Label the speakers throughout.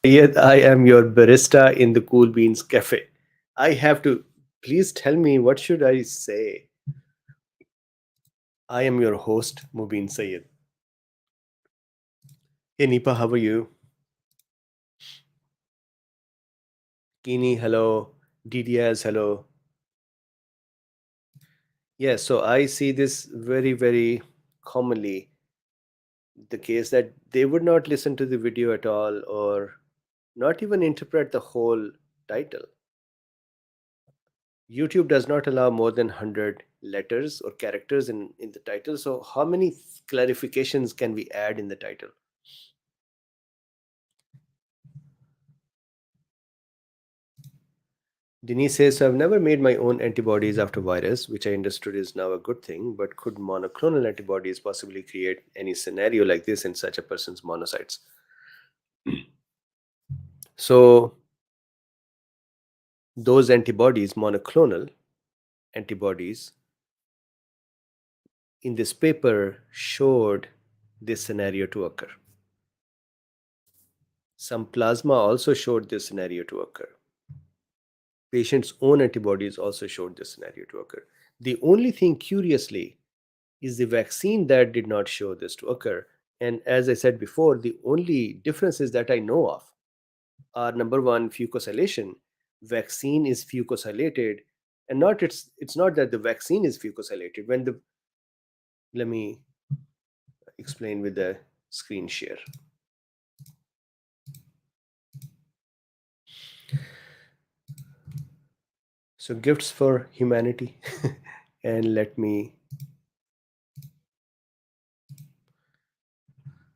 Speaker 1: Yet I am your barista in the KoolBeens cafe. I have to. Please tell me what should I say? I am your host, Mubin Sayed. Hey Nipa, how are you? Kini, hello. DDS, hello. Yeah, so I see this very, very commonly, the case that they would not listen to the video at all or not even interpret the whole title. YouTube does not allow more than 100 letters or characters in the title. So, how many clarifications can we add in the title? Denise says, so I've never made my own antibodies after virus, which I understood is now a good thing, but could monoclonal antibodies possibly create any scenario like this in such a person's monocytes? So, those antibodies, monoclonal antibodies, in this paper showed this scenario to occur. Some plasma also showed this scenario to occur. Patients' own antibodies also showed this scenario to occur. The only thing, curiously, is the vaccine that did not show this to occur. And as I said before, the only differences that I know of are number one, fucosylation. Vaccine is fucosylated, and not it's not that the vaccine is fucosylated. When the let me explain with the screen share. So gifts for humanity, and let me.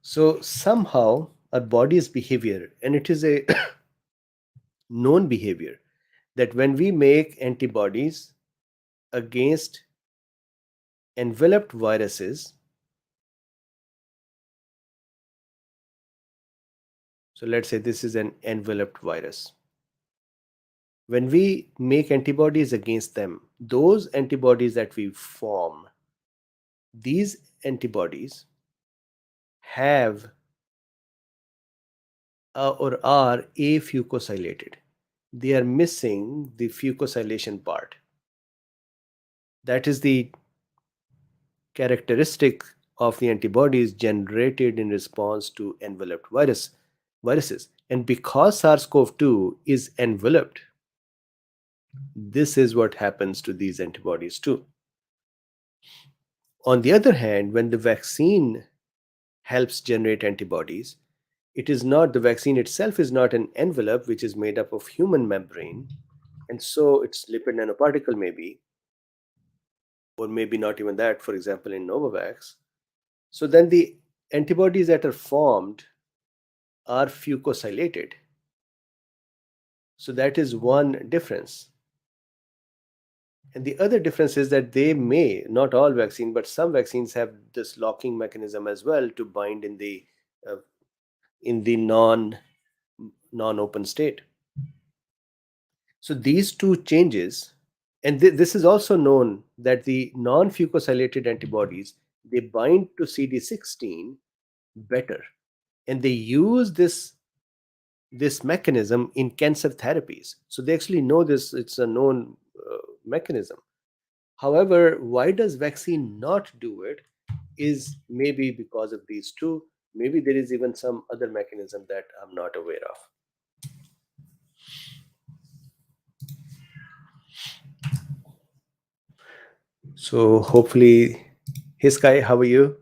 Speaker 1: So somehow our body's behavior, and it is a known behavior, that when we make antibodies against enveloped viruses, so let's say this is an enveloped virus. When we make antibodies against them, those antibodies that we form, these antibodies have or are afucosylated. They are missing the fucosylation part. That is the characteristic of the antibodies generated in response to enveloped viruses. And because SARS-CoV-2 is enveloped, this is what happens to these antibodies too. On the other hand, when the vaccine helps generate antibodies, it is not, the vaccine itself is not an envelope which is made up of human membrane, and so it's lipid nanoparticle maybe, or maybe not even that, for example, in Novavax. So then the antibodies that are formed are fucosylated. So that is one difference. And the other difference is that they may, not all vaccine, but some vaccines have this locking mechanism as well to bind uh, in the non-open state. So these two changes, and this is also known that the non-fucosylated antibodies, they bind to CD16 better, and they use this mechanism in cancer therapies. So they actually know this; it's a known mechanism. However, why does vaccine not do it? Is maybe because of these two. Maybe there is even some other mechanism that I'm not aware of. So hopefully, hey Sky, how are you?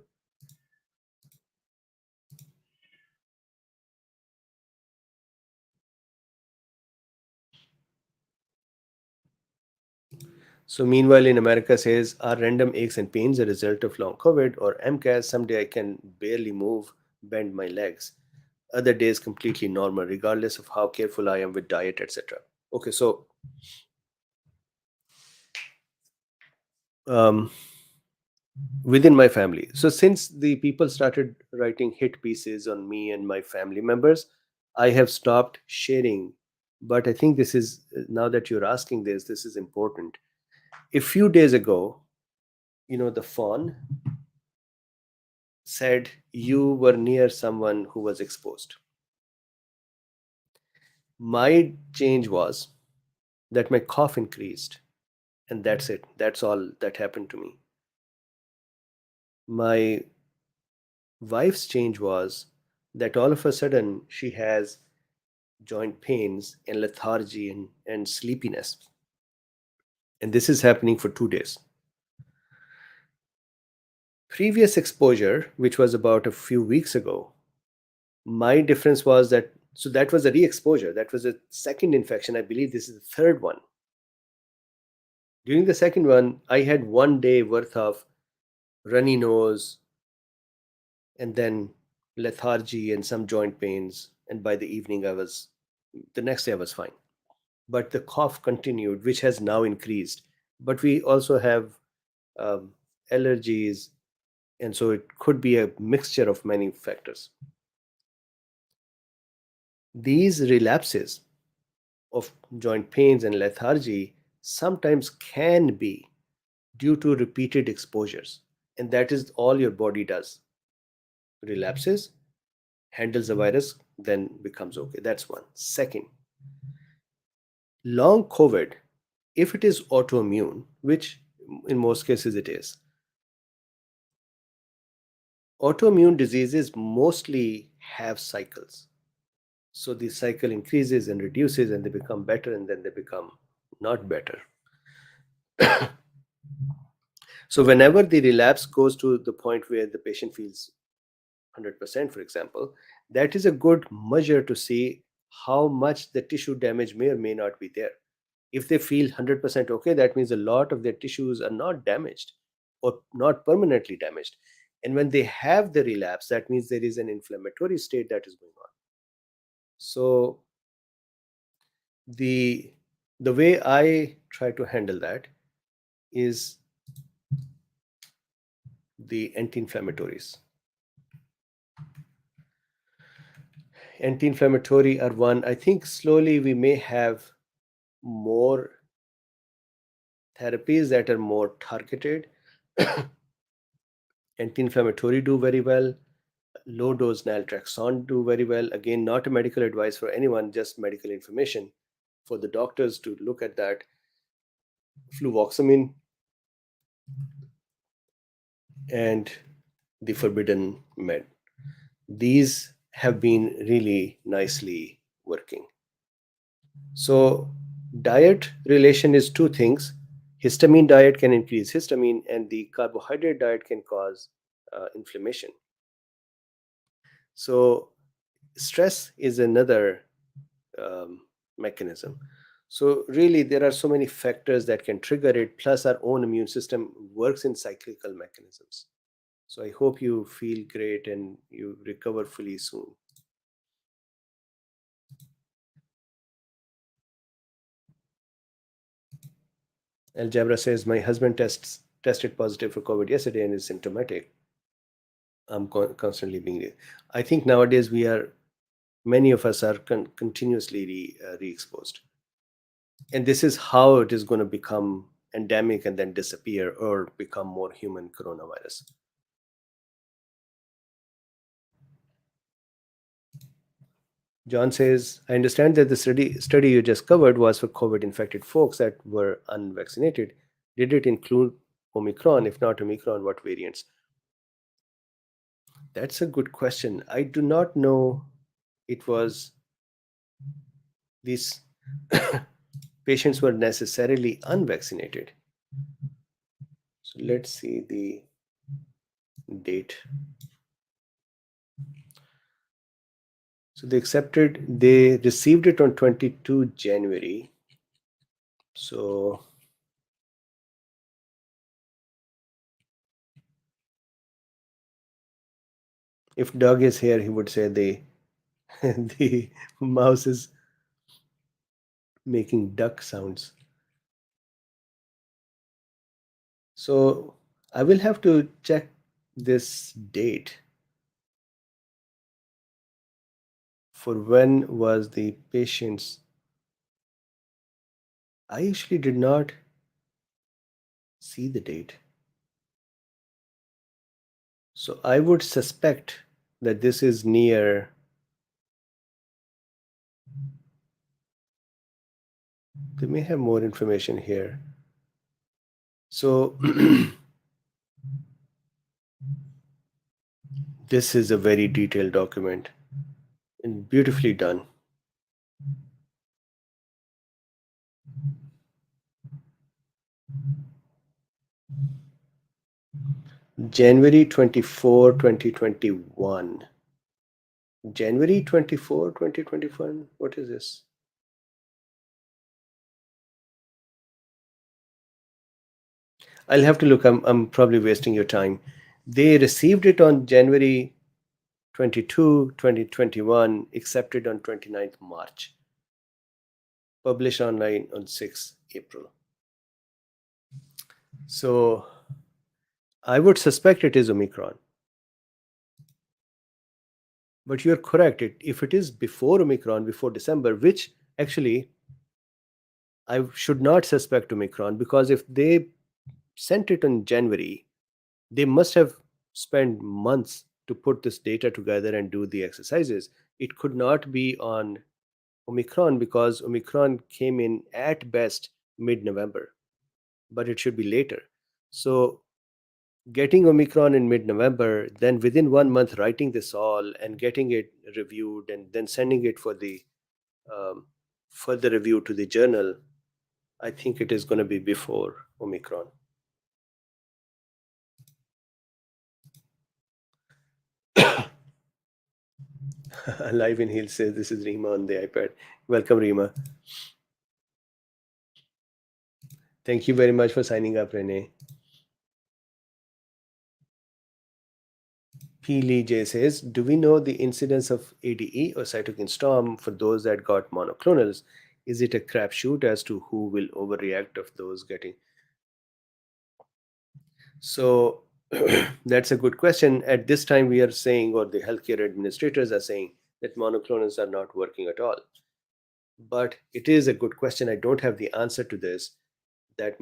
Speaker 1: So meanwhile, in America says, are random aches and pains a result of long COVID or MCAS? Someday I can barely move, bend my legs. Other days completely normal, regardless of how careful I am with diet, etc. Okay, so um, within my family. So since the people started writing hit pieces on me and my family members, I have stopped sharing. But I think this is, now that you're asking this is important. A few days ago, the phone said you were near someone who was exposed. My change was that my cough increased, and that's it. That's all that happened to me. My wife's change was that all of a sudden she has joint pains and lethargy and sleepiness. And this is happening for 2 days. Previous exposure, which was about a few weeks ago, my difference was that, so that was a re exposure. That was a second infection. I believe this is the third one. During the second one, I had 1 day worth of runny nose and then lethargy and some joint pains. And by the evening, the next day I was fine. But the cough continued, which has now increased. But we also have um, allergies, and so it could be a mixture of many factors. These relapses of joint pains and lethargy sometimes can be due to repeated exposures, and that is all your body does. Relapses, handles the virus, then becomes okay. That's one. Second, long COVID, if it is autoimmune, which in most cases it is, autoimmune diseases mostly have cycles. So the cycle increases and reduces, and they become better, and then they become not better. So whenever the relapse goes to the point where the patient feels 100%, for example, that is a good measure to see how much the tissue damage may or may not be there. If they feel 100% okay, that means a lot of their tissues are not damaged or not permanently damaged. And when they have the relapse, that means there is an inflammatory state that is going on. So the the way I try to handle that is the anti-inflammatories. Anti-inflammatory are one. I think slowly we may have more therapies that are more targeted. Anti-inflammatory do very well. Low dose naltrexone do very well. Again, not a medical advice for anyone, just medical information for the doctors to look at that. Fluvoxamine and the forbidden med. These have been really nicely working. So, diet relation is two things. Histamine diet can increase histamine, and the carbohydrate diet can cause inflammation. So, stress is another mechanism. So, really, there are so many factors that can trigger it, plus, our own immune system works in cyclical mechanisms. So, I hope you feel great and you recover fully soon. Aljabra says, my husband tested positive for COVID yesterday and is symptomatic. I'm constantly being. I think nowadays many of us are continuously re-exposed, and this is how it is going to become endemic and then disappear or become more human coronavirus. John says, I understand that the study you just covered was for COVID infected folks that were unvaccinated. Did it include Omicron? If not Omicron, what variants? That's a good question. I do not know. It was these patients were necessarily unvaccinated. So let's see the date. So they received it on 22 January. So if Doug is here, he would say the mouse is making duck sounds. So I will have to check this date for when was the patient's. I actually did not see the date. So I would suspect that this is near They may have more information here. So this is a very detailed document and beautifully done. January 24, 2021. January 24, 2021. What is this? I'll have to look. I'm probably wasting your time. They received it on January 22, 2021, accepted on 29th March, published online on 6th April. So I would suspect it is Omicron. But you're correct. If it is before Omicron, before December, which actually I should not suspect Omicron, because if they sent it in January, they must have spent months to put this data together and do the exercises. It could not be on Omicron because Omicron came in at best mid November, but it should be later. So, getting Omicron in mid November, then within 1 month, writing this all and getting it reviewed and then sending it for the um, further review to the journal, I think it is going to be before Omicron. Live in Hill says this is Rima on the iPad. Welcome, Rima. Thank you very much for signing up, Renee. P. Lee J says, do we know the incidence of ADE or cytokine storm for those that got monoclonals? Is it a crapshoot as to who will overreact of those getting? So that's a good question. At this time, we are saying, or the healthcare administrators are saying, that monoclonals are not working at all. But it is a good question. I don't have the answer to this. That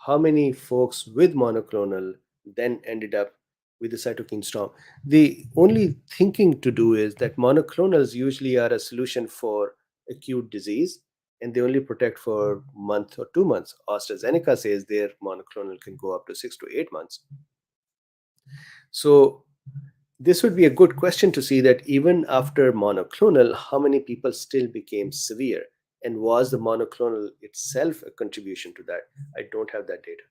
Speaker 1: how many folks with monoclonal then ended up with the cytokine storm? The only thinking to do is that monoclonals usually are a solution for acute disease and they only protect for a month or 2 months. AstraZeneca says their monoclonal can go up to 6 to 8 months. So this would be a good question to see that even after monoclonal, how many people still became severe? And was the monoclonal itself a contribution to that? I don't have that data.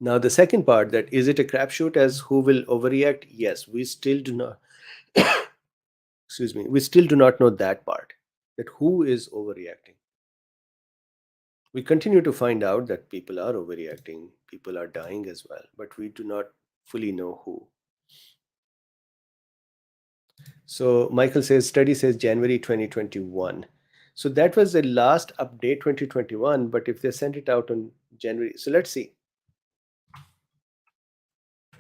Speaker 1: Now, the second part, that is it a crapshoot as who will overreact? Yes, we still do not, excuse me, we still do not know that part, that who is overreacting. We continue to find out that people are overreacting, people are dying as well, but we do not fully know who. So Michael says study says January 2021. So that was the last update 2021, but if they sent it out on January, so let's see.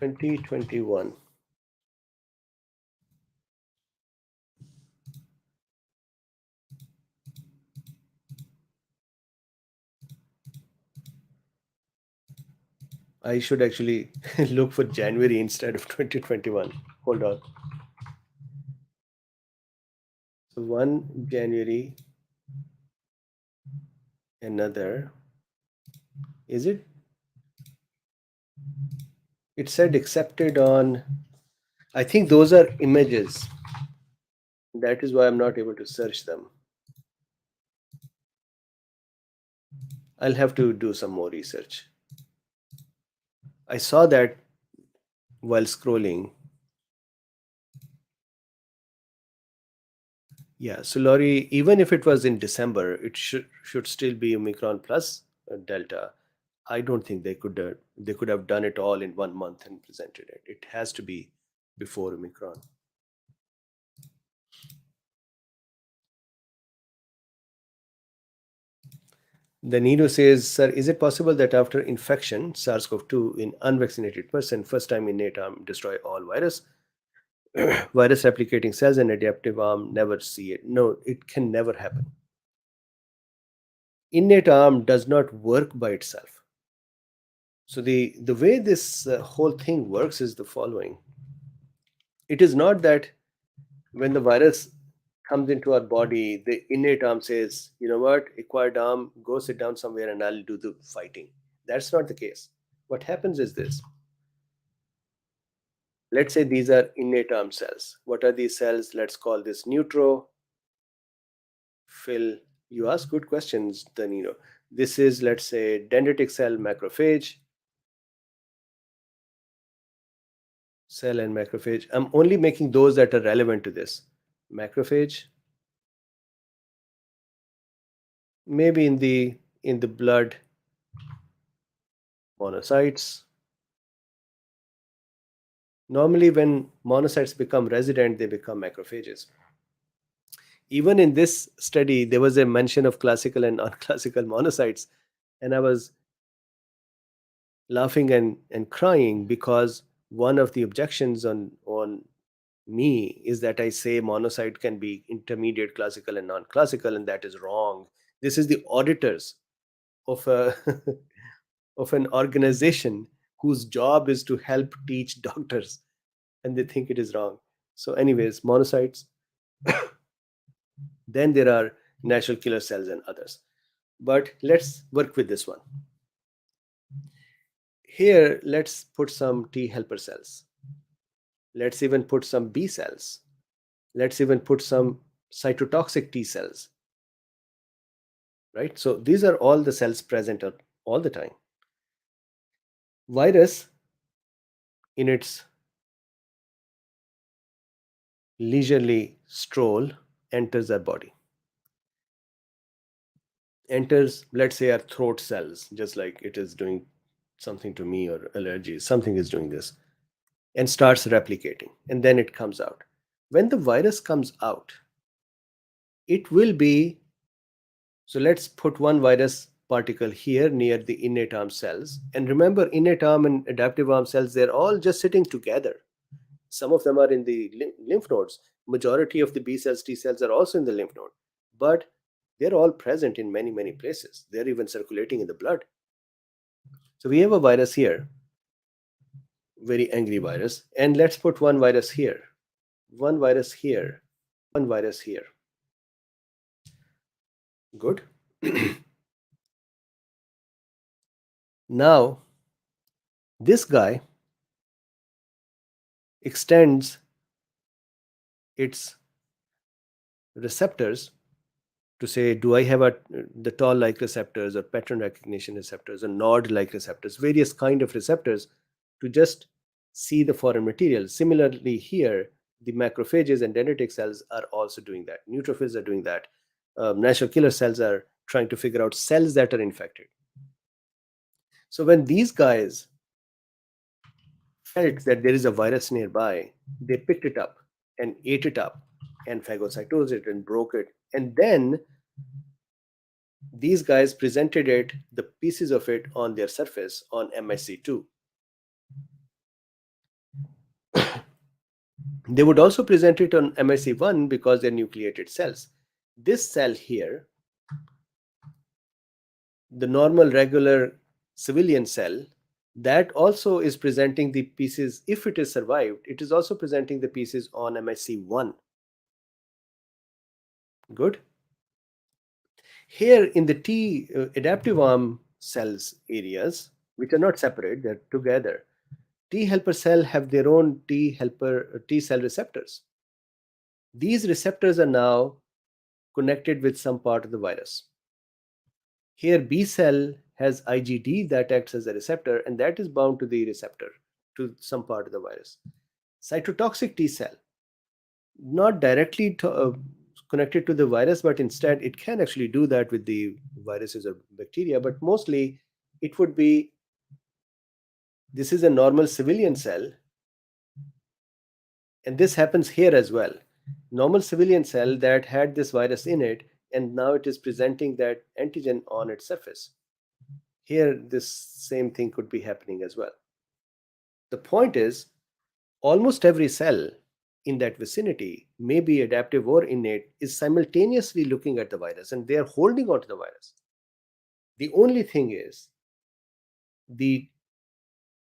Speaker 1: 2021. I should actually look for January instead of 2021. Hold on. So 1 January, another. Is it? It said accepted on, I think those are images. That is why I'm not able to search them. I'll have to do some more research. I saw that while scrolling. Yeah, so Laurie, even if it was in December, it should still be Omicron plus Delta. I don't think they could have done it all in 1 month and presented it. It has to be before Omicron. The Nido says, sir, is it possible that after infection, SARS-CoV-2 in unvaccinated person, first time innate arm destroy all virus, virus replicating cells and adaptive arm never see it? No, it can never happen. Innate arm does not work by itself. So the way this whole thing works is the following. It is not that when the virus comes into our body, the innate arm says, you know what, acquired arm, go sit down somewhere and I'll do the fighting. That's not the case. What happens is this. Let's say these are innate arm cells. What are these cells? Let's call this neutrophil. You ask good questions, then you know. This is, let's say, dendritic cell, macrophage, cell and macrophage. I'm only making those that are relevant to this. Macrophage, maybe in the blood, monocytes. Normally, when monocytes become resident, they become macrophages. Even in this study, there was a mention of classical and non-classical monocytes, and I was laughing and crying because one of the objections on me is that I say monocyte can be intermediate classical and non-classical, and that is wrong. This is the auditors of a of an organization whose job is to help teach doctors, and they think it is wrong. So anyways, monocytes. Then there are natural killer cells and others, but let's work with this one. Here, let's put some T helper cells. Let's even put some B cells. Let's even put some cytotoxic T cells, right? So these are all the cells present all the time. Virus, in its leisurely stroll, enters our body. Enters, let's say, our throat cells, just like it is doing something to me, or allergies, something is doing this, and starts replicating, and then it comes out. When the virus comes out, it will be, so let's put one virus particle here near the innate arm cells. And remember, innate arm and adaptive arm cells, they're all just sitting together. Some of them are in the lymph nodes. Majority of the B cells, T cells are also in the lymph node. But they're all present in many, many places. They're even circulating in the blood. So we have a virus here, very angry virus. And let's put one virus here, one virus here, one virus here. Good. Now, this guy extends its receptors to say, do I have the toll-like receptors or pattern recognition receptors or nod-like receptors, various kind of receptors to just see the foreign material. Similarly here, the macrophages and dendritic cells are also doing that. Neutrophils are doing that. Natural killer cells are trying to figure out cells that are infected. So when these guys felt that there is a virus nearby, they picked it up and ate it up and phagocytosed it and broke it. And then these guys presented it, the pieces of it on their surface on MSC2. They would also present it on MSC1 because they're nucleated cells. This cell here, the normal regular civilian cell, that also is presenting the pieces. If it is survived, it is also presenting the pieces on MSC1. Good. Here in the T adaptive arm cells areas, which are not separate, they're together, T helper cell have their own T cell receptors. These receptors are now connected with some part of the virus. Here B cell has IgD that acts as a receptor, and that is bound to the receptor, to some part of the virus. Cytotoxic T cell, not directly connected to the virus, but instead it can actually do that with the viruses or bacteria, but mostly it would be, this is a normal civilian cell, and this happens here as well. Normal civilian cell that had this virus in it, and now it is presenting that antigen on its surface. Here, this same thing could be happening as well. The point is, almost every cell in that vicinity, may be adaptive or innate, is simultaneously looking at the virus, and they are holding on to the virus. The only thing is, the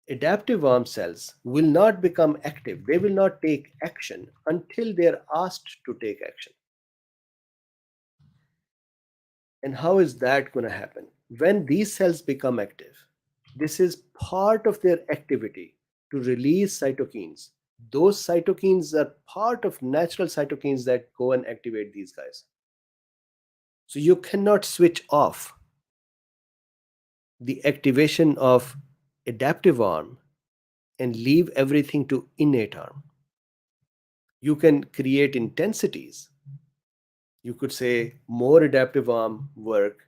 Speaker 1: adaptive arm cells will not become active. They will not take action until they are asked to take action. And how is that going to happen? When these cells become active, this is part of their activity to release cytokines. Those cytokines are part of natural cytokines that go and activate these guys. So you cannot switch off the activation of adaptive arm and leave everything to innate arm. You can create intensities. You could say more adaptive arm work,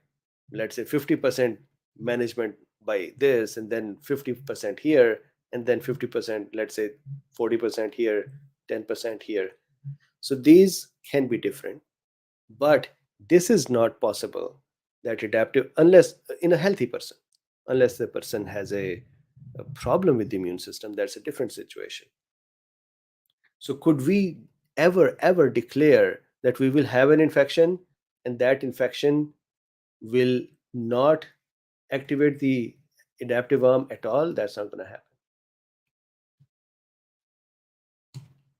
Speaker 1: let's say 50% management by this, and then 50% here, and then 50%, let's say 40% here, 10% here. So these can be different, but this is not possible that adaptive, unless in a healthy person, unless the person has a problem with the immune system, that's a different situation. So could we ever declare that we will have an infection and that infection will not activate the adaptive arm at all? That's not going to happen.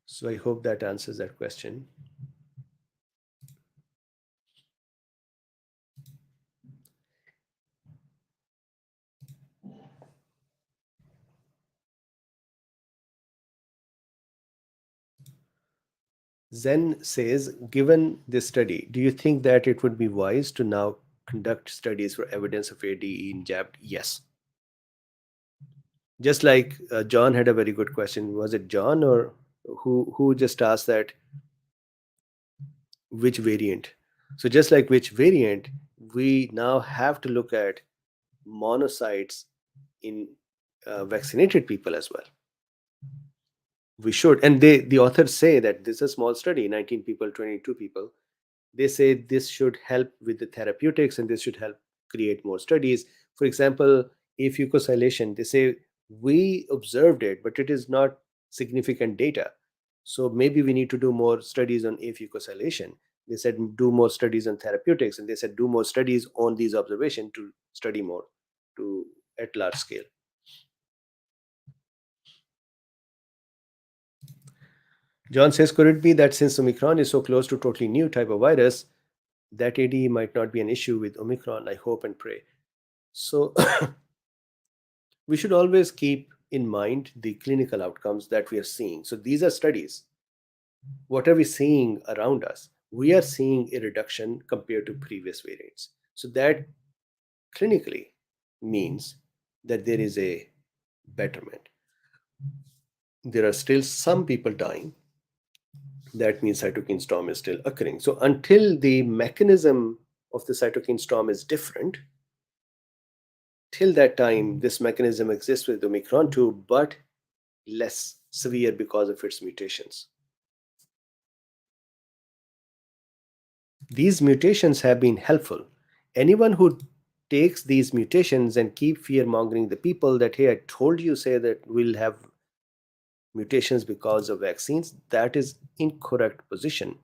Speaker 1: So I hope that answers that question. Zen says, given this study, do you think that it would be wise to now conduct studies for evidence of ADE in jabbed? Yes. Just like John had a very good question. Was it John or who just asked that which variant? So just like which variant, we now have to look at monocytes in vaccinated people as well. We should, and the authors say that this is a small study, 19 people, 22 people. They say this should help with the therapeutics and this should help create more studies. For example, afucosylation, they say we observed it, but it is not significant data. So maybe we need to do more studies on afucosylation. They said do more studies on therapeutics, and they said do more studies on these observations to study more to at large scale. John says, could it be that since Omicron is so close to totally new type of virus, that ADE might not be an issue with Omicron? I hope and pray. So we should always keep in mind the clinical outcomes that we are seeing. So these are studies. What are we seeing around us? We are seeing a reduction compared to previous variants. So that clinically means that there is a betterment. There are still some people dying. That means cytokine storm is still occurring. So until the mechanism of the cytokine storm is different, till that time, this mechanism exists with Omicron too, but less severe because of its mutations. These mutations have been helpful. Anyone who takes these mutations and keep fear mongering the people that, hey, I told you, say that we'll have mutations because of vaccines, that is incorrect position.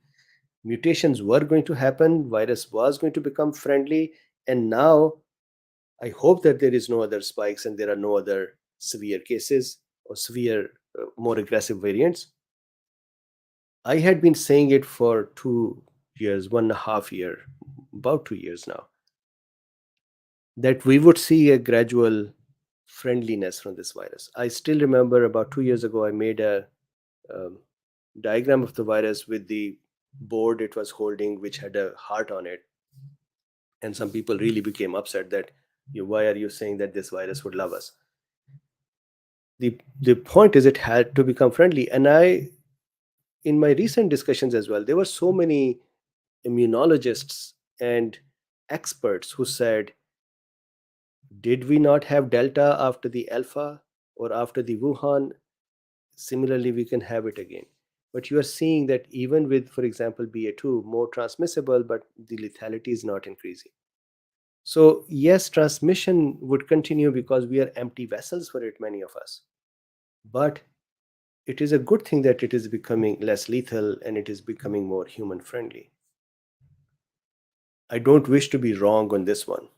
Speaker 1: Mutations were going to happen, virus was going to become friendly, and now I hope that there is no other spikes and there are no other severe cases or severe, more aggressive variants. I had been saying it for 2 years, 1.5 year, about 2 years now, that we would see a gradual friendliness from this virus. I still remember about 2 years ago, I made a um, diagram of the virus with the board it was holding, which had a heart on it. And some people really became upset that, why are you saying that this virus would love us? The point is, it had to become friendly. And in my recent discussions as well, there were so many immunologists and experts who said, did we not have Delta after the Alpha or after the Wuhan? Similarly, we can have it again. But you are seeing that even with, for example, BA2, more transmissible, but the lethality is not increasing. So, yes, transmission would continue because we are empty vessels for it, many of us. But it is a good thing that it is becoming less lethal and it is becoming more human friendly. I don't wish to be wrong on this one.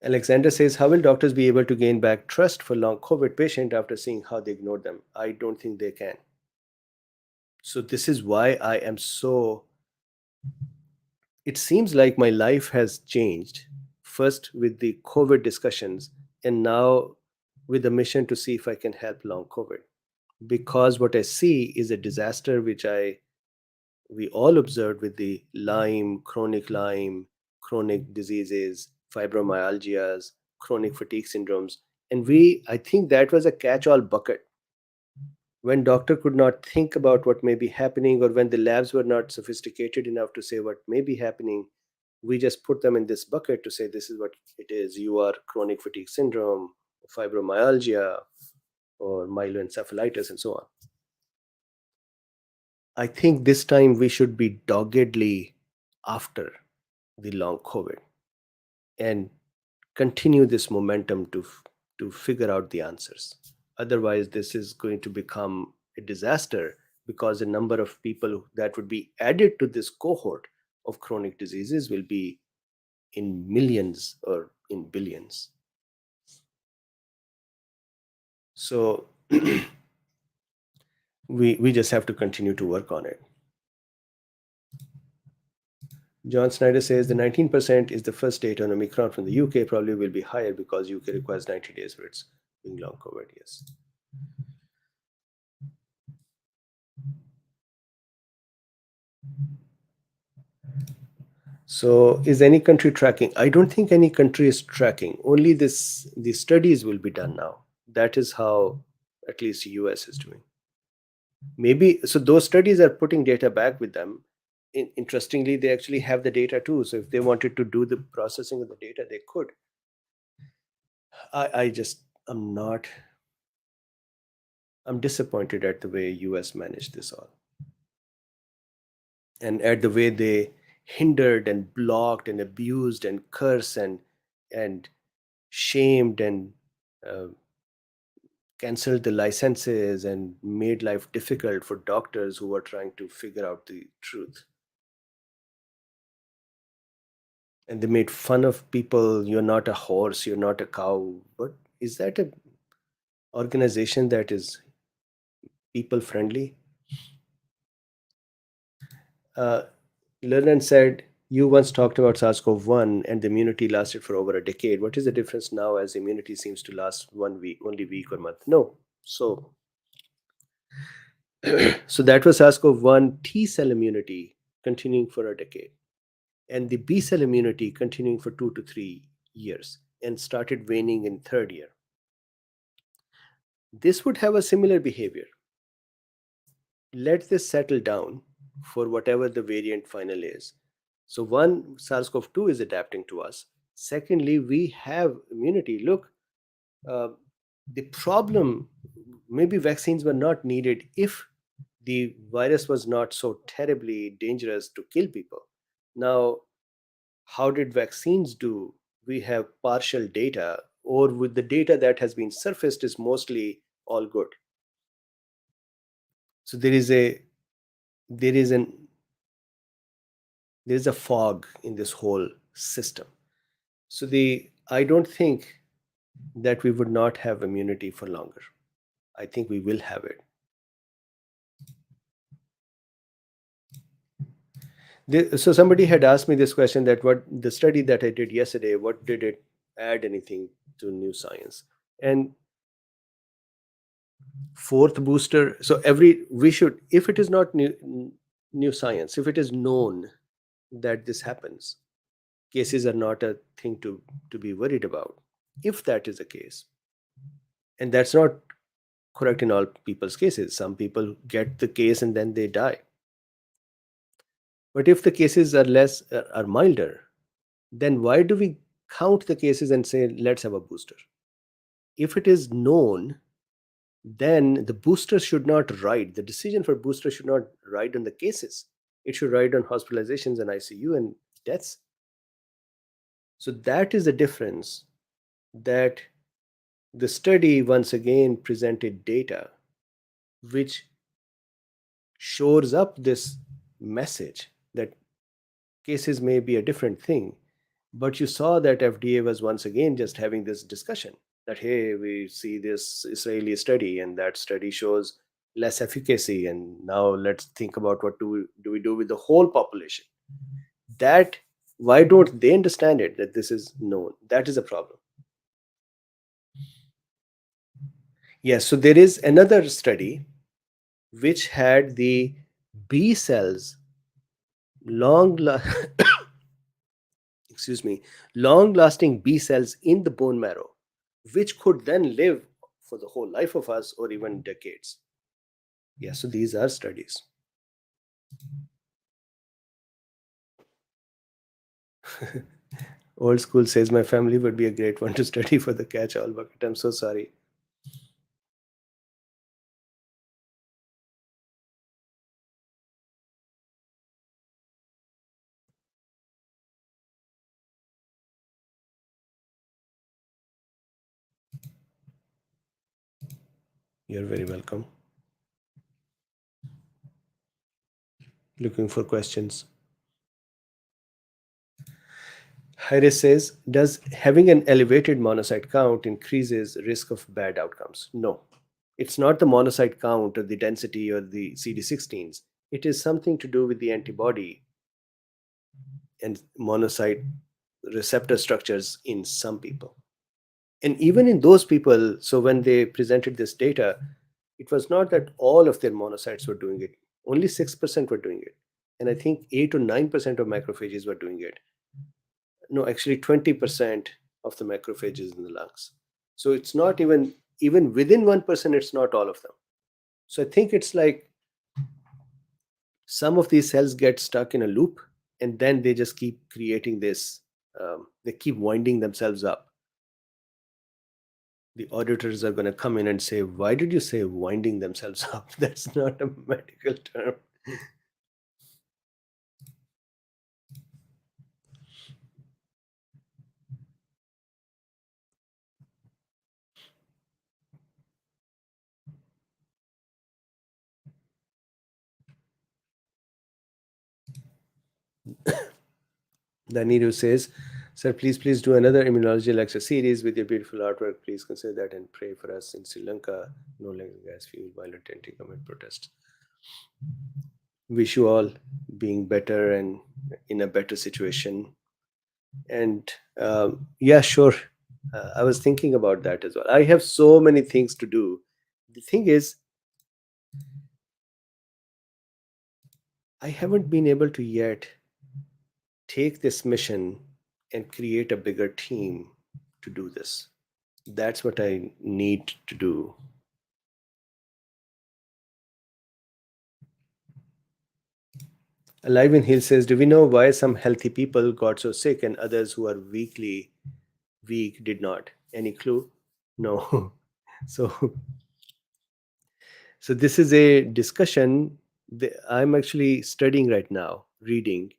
Speaker 1: Alexander says, how will doctors be able to gain back trust for long COVID patient after seeing how they ignored them? I don't think they can. So this is why I am so, it seems like my life has changed, first with the COVID discussions, and now with the mission to see if I can help long COVID. Because what I see is a disaster which we all observed with the Lyme, chronic diseases, fibromyalgias, chronic fatigue syndromes. And I think that was a catch-all bucket. When doctor could not think about what may be happening, or when the labs were not sophisticated enough to say what may be happening, we just put them in this bucket to say this is what it is. You are chronic fatigue syndrome, fibromyalgia, or myeloencephalitis, and so on. I think this time we should be doggedly after the long COVID and continue this momentum to figure out the answers. Otherwise, this is going to become a disaster, because the number of people that would be added to this cohort of chronic diseases will be in millions or in billions. So we just have to continue to work on it. John Snyder says the 19% is the first data on Omicron from the UK, probably will be higher because UK requires 90 days for its being long COVID. Yes. So is any country tracking? I don't think any country is tracking. Only the studies will be done now. That is how at least US is doing. Maybe so those studies are putting data back with them. Interestingly, they actually have the data too. So if they wanted to do the processing of the data, they could. I just I'm disappointed at the way US managed this all, and at the way they hindered and blocked and abused and cursed and shamed and uh, canceled the licenses and made life difficult for doctors who were trying to figure out the truth. And they made fun of people. You're not a horse, you're not a cow. But is that a organization that is people friendly? uh, Lenin said, you once talked about SARS-CoV-1 and the immunity lasted for over a decade. What is the difference now, as immunity seems to last 1 week, only week or month? No. So so that was SARS-CoV-1 T cell immunity continuing for a decade, and the B cell immunity continuing for 2 to 3 years, and started waning in third year. This would have a similar behavior. Let this settle down for whatever the variant final is. So one, SARS-CoV-2 is adapting to us. Secondly, we have immunity. Look, uh, the problem, maybe vaccines were not needed if the virus was not so terribly dangerous to kill people. Now, how did vaccines do? We have partial data, or with the data that has been surfaced is mostly all good. So there is an there is a fog in this whole system. So the I don't think that we would not have immunity for longer. I think we will have it. So somebody had asked me this question, that what the study that I did yesterday, what did it add anything to new science? And fourth booster, so every we should, if it is not new science, if it is known that this happens, cases are not a thing to be worried about. If that is the case, and that's not correct in all people's cases, some people get the case and then they die. But if the cases are less are milder, then why do we count the cases and say let's have a booster? If it is known, then the booster should not ride, the decision for booster should not ride on the cases. It should ride on hospitalizations and ICU and deaths. So that is the difference, that the study once again presented data which shores up this message that cases may be a different thing. But you saw that FDA was once again just having this discussion that, hey, we see this Israeli study, and that study shows less efficacy, and now let's think about what do we do with the whole population. That, why don't they understand it, that this is known? That is a problem. Yes, so there is another study which had the B cells, long la- excuse me, long lasting B cells in the bone marrow, which could then live for the whole life of us or even decades. Yes, so these are studies. Old school says my family would be a great one to study for the catch-all bucket. I'm so sorry. You're very welcome. Looking for questions. Iris says, does having an elevated monocyte count increases risk of bad outcomes? No. It's not the monocyte count or the density or the CD16s. It is something to do with the antibody and monocyte receptor structures in some people. And even in those people, so when they presented this data, it was not that all of their monocytes were doing it. Only 6% were doing it. And I think 8 or 9% of macrophages were doing it. No, actually 20% of the macrophages in the lungs. So it's not even within 1%, it's not all of them. So I think it's like some of these cells get stuck in a loop, and then they just keep creating this, they keep winding themselves up. The auditors are going to come in and say, why did you say winding themselves up? That's not a medical term. Daniru says, sir, please do another immunology lecture series with your beautiful artwork. Please consider that and pray for us in Sri Lanka. No longer gas fuel, violent anti-government protests. Wish you all being better and in a better situation. And yeah, sure. I was thinking about that as well. I have so many things to do. The thing is, I haven't been able to yet take this mission and create a bigger team to do this. That's what I need to do. Alive in Hill says, do we know why some healthy people got so sick and others who are weak did not? Any clue? No. So so this is a discussion that I'm actually studying right now, reading.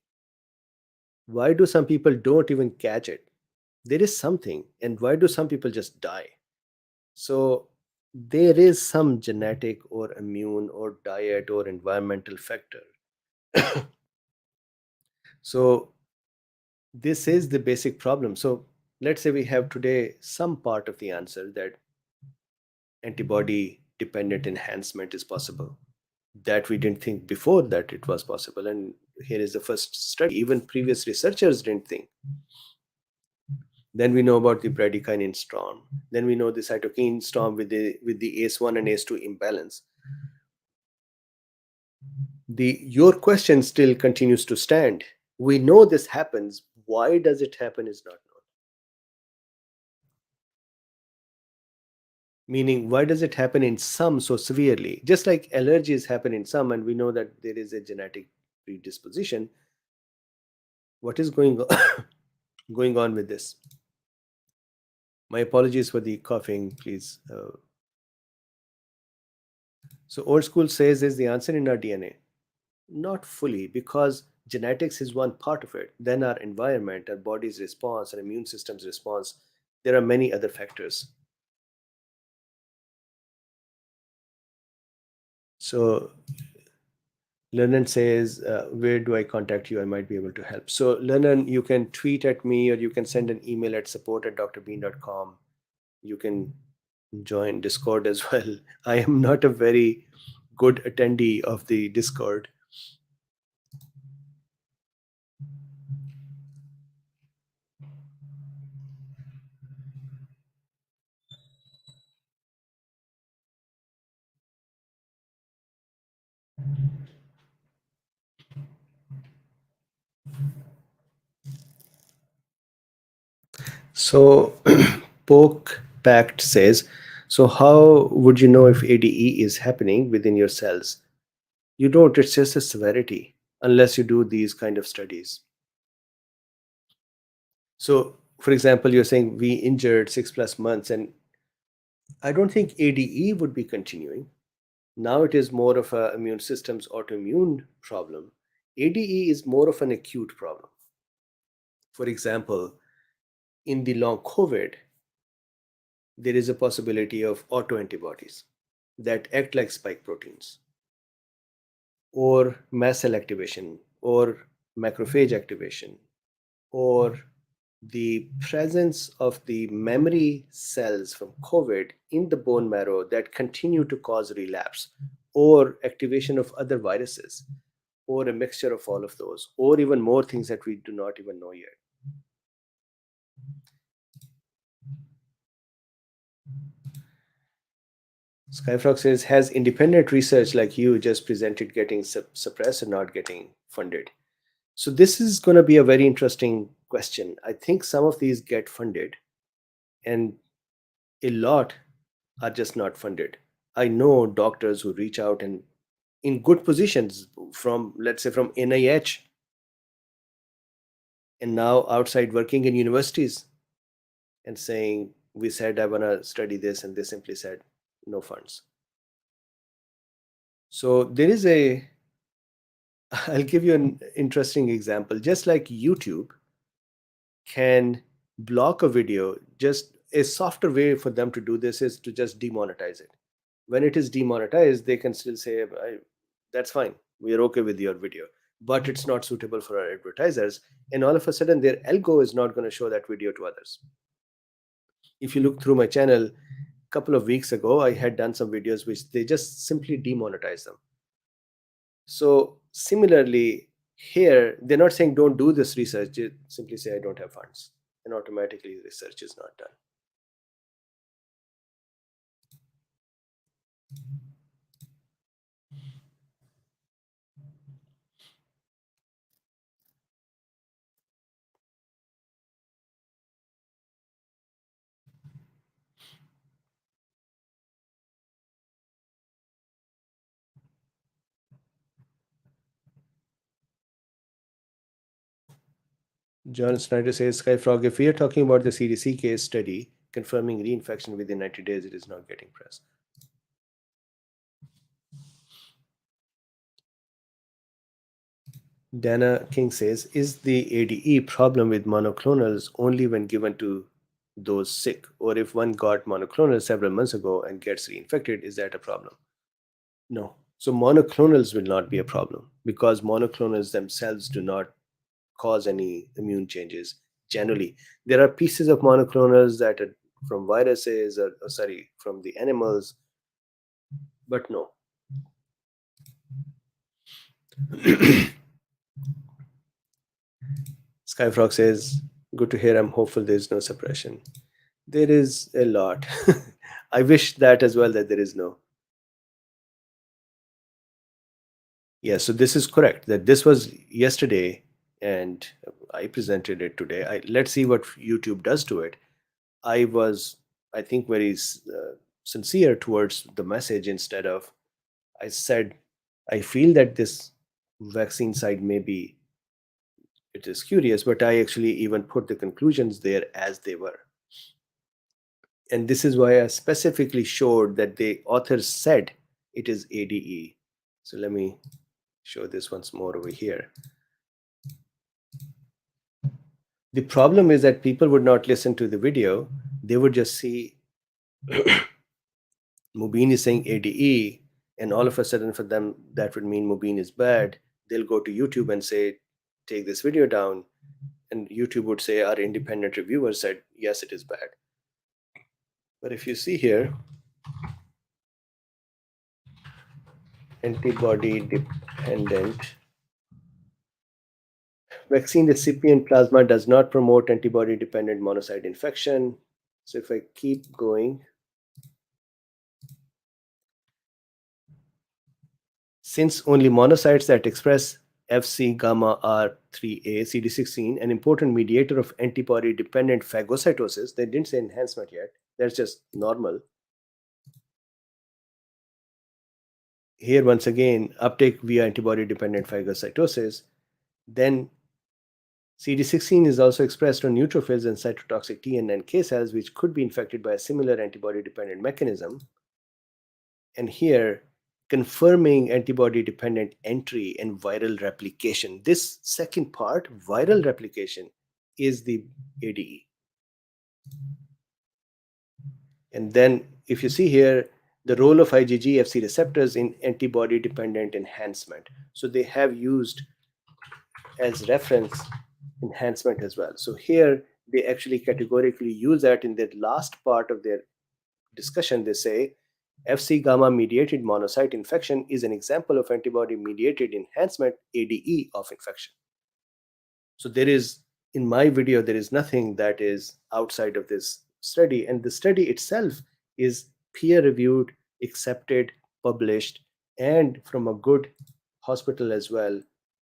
Speaker 1: Why do some people don't even catch it? There is something, and why do some people just die? So there is some genetic or immune or diet or environmental factor. So this is the basic problem. So let's say we have today some part of the answer, that antibody dependent enhancement is possible, that we didn't think before that it was possible. And here is the first study. Even previous researchers didn't think. Then we know about the bradykinin storm. Then we know the cytokine storm with the ACE1 and ACE2 imbalance. Your question still continues to stand. We know this happens. Why does it happen is not known. Meaning, why does it happen in some so severely? Just like allergies happen in some, and we know that there is a genetic predisposition. What is going on, going on with this? My apologies for the coughing, please. So old school says is the answer in our DNA. Not fully, because genetics is one part of it. Then our environment, our body's response, our immune system's response. There are many other factors. So Lennon says, where do I contact you? I might be able to help. So Lennon, you can tweet at me, or you can send an email at support@drbeen.com. You can join Discord as well. I am not a very good attendee of the Discord. So, Poke Pact says, so how would you know if ADE is happening within your cells? You don't, it's just a severity, unless you do these kind of studies. So, for example, you're saying we injured 6+ months, and I don't think ADE would be continuing. Now it is more of a immune system's autoimmune problem. ADE is more of an acute problem. For example, in the long COVID, there is a possibility of autoantibodies that act like spike proteins, or mast cell activation, or macrophage activation, or the presence of the memory cells from COVID in the bone marrow that continue to cause relapse, or activation of other viruses, or a mixture of all of those, or even more things that we do not even know yet. Skyfrog says, has independent research like you just presented getting suppressed or not getting funded? So this is going to be a very interesting question. I think some of these get funded, and a lot are just not funded. I know doctors who reach out and in good positions from, let's say, from NIH, and now outside working in universities and saying, we said, I want to study this, and they simply said, no funds. So there is a, I'll give you an interesting example. Just like YouTube can block a video, just a softer way for them to do this is to just demonetize it. When it is demonetized, they can still say, that's fine, we are okay with your video, but it's not suitable for our advertisers. And all of a sudden, their algo is not going to show that video to others. If you look through my channel, a couple of weeks ago, I had done some videos which they just simply demonetize them. So similarly, here they're not saying don't do this research, they simply say I don't have funds, and automatically research is not done. John Snyder says, Skyfrog, if we are talking about the CDC case study confirming reinfection within 90 days, it is not getting press. Dana King says, is the ADE problem with monoclonals only when given to those sick? Or if one got monoclonal several months ago and gets reinfected, is that a problem? No. So monoclonals will not be a problem because monoclonals themselves do not cause any immune changes generally. There are pieces of monoclonals that are from viruses, or sorry, from the animals, but no. Skyfrog says, good to hear. I'm hopeful there's no suppression. There is a lot. I wish that as well, that there is no. Yeah, so this is correct. That this was yesterday, and I presented it today. Let's see what YouTube does to it. I was, I think, very sincere towards the message. Instead of, I said, I feel that this vaccine side may be, it is curious, but I actually even put the conclusions there as they were. And this is why I specifically showed that the authors said it is ADE. So let me show this once more over here. The problem is that people would not listen to the video. They would just see Mubin is saying ADE, and all of a sudden for them, that would mean Mubin is bad. They'll go to YouTube and say, take this video down. And YouTube would say, our independent reviewer said, yes, it is bad. But if you see here, antibody dependent vaccine recipient plasma does not promote antibody dependent monocyte infection. So if I keep going, since only monocytes that express Fc gamma R3A CD16, an important mediator of antibody dependent phagocytosis, they didn't say enhancement yet, that's just normal. Here, once again, uptake via antibody dependent phagocytosis, then CD16 is also expressed on neutrophils and cytotoxic T and NK cells, which could be infected by a similar antibody dependent mechanism. And here, confirming antibody dependent entry and viral replication. This second part, viral replication, is the ADE. And then, if you see here, the role of IgG Fc receptors in antibody dependent enhancement. So they have used as reference enhancement as well. So here they actually categorically use that in the last part of their discussion. They say Fc gamma mediated monocyte infection is an example of antibody mediated enhancement ADE of infection. So there is, in my video, there is nothing that is outside of this study, and the study itself is peer reviewed, accepted, published, and from a good hospital as well,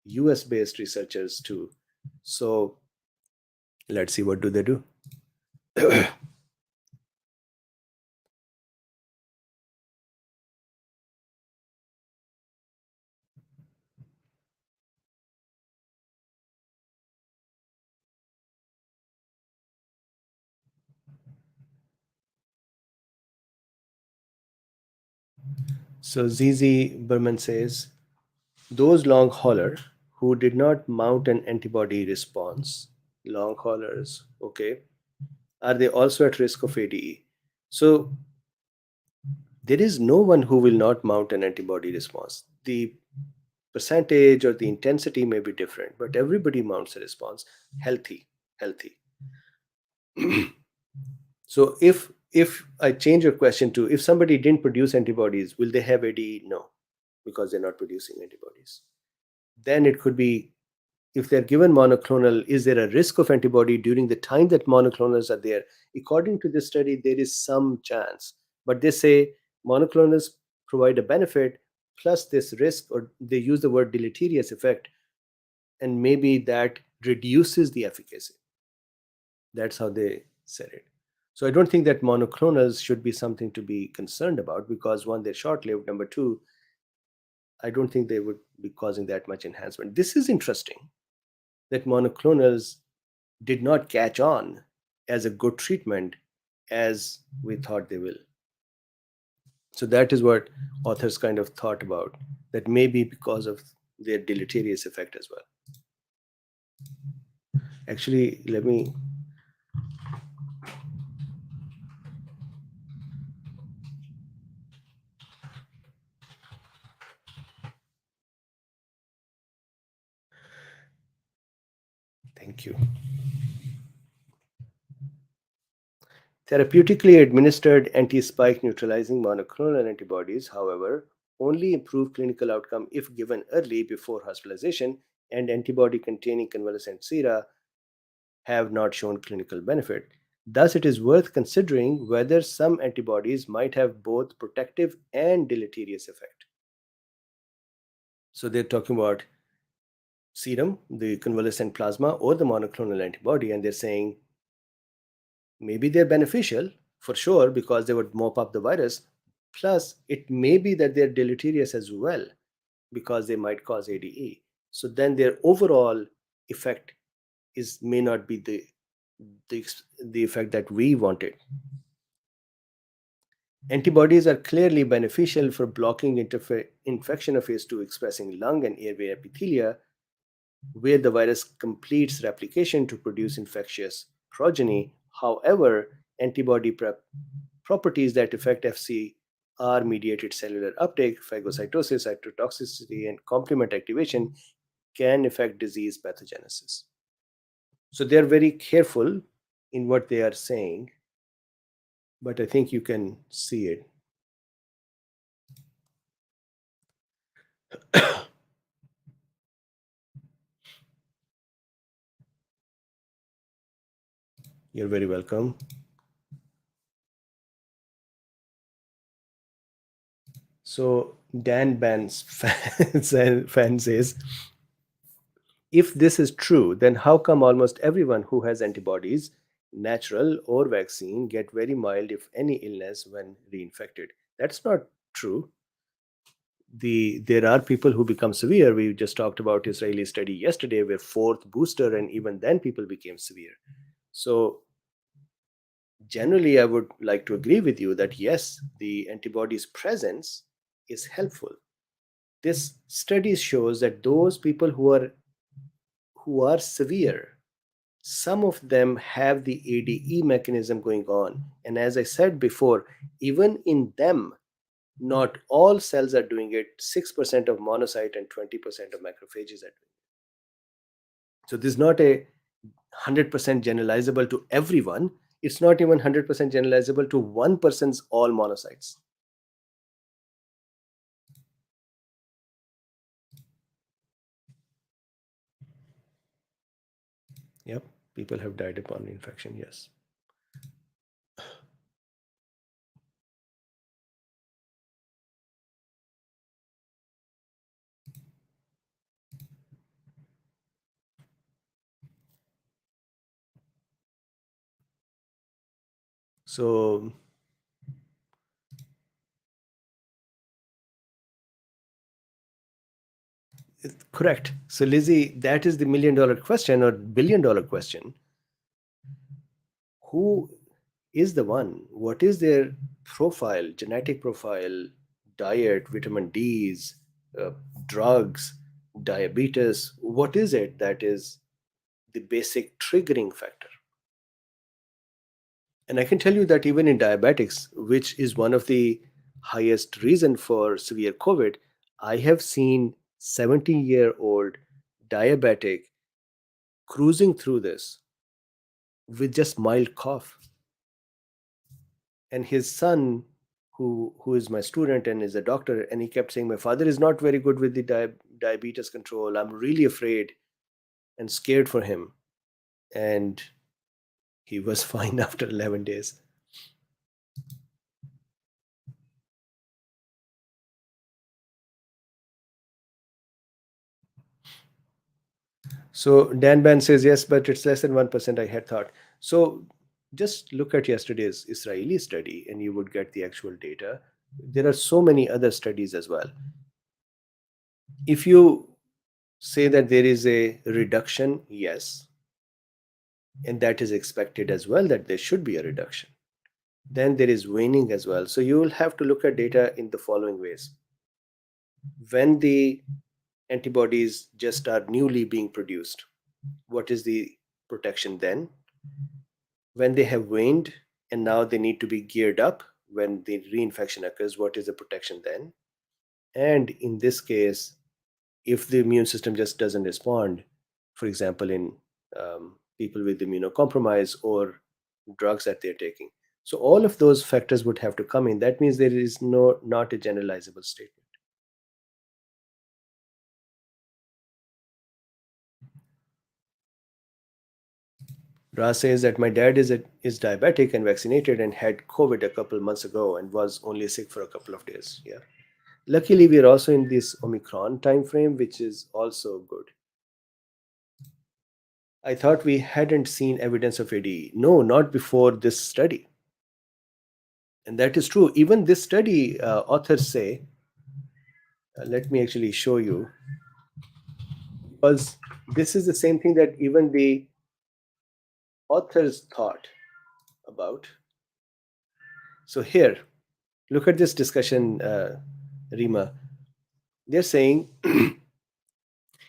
Speaker 1: US based researchers too. So let's see what do they do. So ZZ Berman says, those long hauler who did not mount an antibody response, long haulers, okay, are they also at risk of ADE? So there is no one who will not mount an antibody response. The percentage or the intensity may be different, but everybody mounts a response. Healthy. So if I change your question to, if somebody didn't produce antibodies, will they have ADE? No, because they're not producing antibodies. Then it could be, if they're given monoclonal, is there a risk of antibody during the time that monoclonals are there? According to this study, there is some chance, but they say monoclonals provide a benefit plus this risk, or they use the word deleterious effect, and maybe that reduces the efficacy. That's how they said it. So I don't think that monoclonals should be something to be concerned about, because one, they're short-lived. Number two, I don't think they would be causing that much enhancement. This is interesting that monoclonals did not catch on as a good treatment as we thought they will. So that is what authors kind of thought about, that maybe because of their deleterious effect as well. Actually, let me. Thank you. Therapeutically administered anti-spike neutralizing monoclonal antibodies, however, only improve clinical outcome if given early before hospitalization, and antibody-containing convalescent sera have not shown clinical benefit. Thus, it is worth considering whether some antibodies might have both protective and deleterious effect. So they're talking about serum, the convalescent plasma, or the monoclonal antibody, and they're saying maybe they're beneficial for sure because they would mop up the virus. Plus, it may be that they're deleterious as well because they might cause ADE. So then their overall effect may not be the, the effect that we wanted. Antibodies are clearly beneficial for blocking infection of ACE2 expressing lung and airway epithelia, where the virus completes replication to produce infectious progeny. However, antibody properties that affect FcR mediated cellular uptake, phagocytosis, cytotoxicity, and complement activation can affect disease pathogenesis. So they're very careful in what they are saying, but I think you can see it. You're very welcome. So Dan Ban's fan says, if this is true, then how come almost everyone who has antibodies, natural or vaccine, get very mild, if any, illness when reinfected? That's not true. There are people who become severe. We just talked about Israeli study yesterday where fourth booster and even then people became severe. So generally I would like to agree with you that yes, the antibodies presence is helpful. This study shows that those people who are severe, some of them have the ADE mechanism going on. And as I said before, even in them, not all cells are doing it. 6% of monocyte and 20% of macrophages are doing it. So this is not a 100% generalizable to everyone. It's not even 100% generalizable to one person's all monocytes. Yep, people have died upon infection, yes. So correct. So Lizzie, that is the $1 million question or $1 billion question. Who is the one? What is their profile, genetic profile, diet, vitamin D's, uh, drugs, diabetes? What is it that is the basic triggering factor? And I can tell you that even in diabetics, which is one of the highest reason for severe COVID, I have seen 70-year-old diabetic cruising through this with just mild cough. And his son, who is my student and is a doctor, and he kept saying, my father is not very good with the diabetes control. I'm really afraid and scared for him. And he was fine after 11 days. So Dan Ban says yes, but it's less than 1%, I had thought. So just look at yesterday's Israeli study and you would get the actual data. There are so many other studies as well. If you say that there is a reduction, yes, and that is expected as well, that there should be a reduction. Then there is waning as well. So you will have to look at data in the following ways. When the antibodies just are newly being produced, what is the protection then? When they have waned and now they need to be geared up when the reinfection occurs, what is the protection then? And in this case, if the immune system just doesn't respond, for example, in people with immunocompromise or drugs that they're taking. So all of those factors would have to come in. That means there is not a generalizable statement. Ra says that my dad is diabetic and vaccinated and had COVID a couple months ago and was only sick for a couple of days. Yeah. Luckily, we're also in this Omicron time frame, which is also good. I thought we hadn't seen evidence of ADE. No, not before this study. And that is true. Even this study, authors say, let me actually show you, because this is the same thing that even the authors thought about. So here, look at this discussion, Rima. They're saying,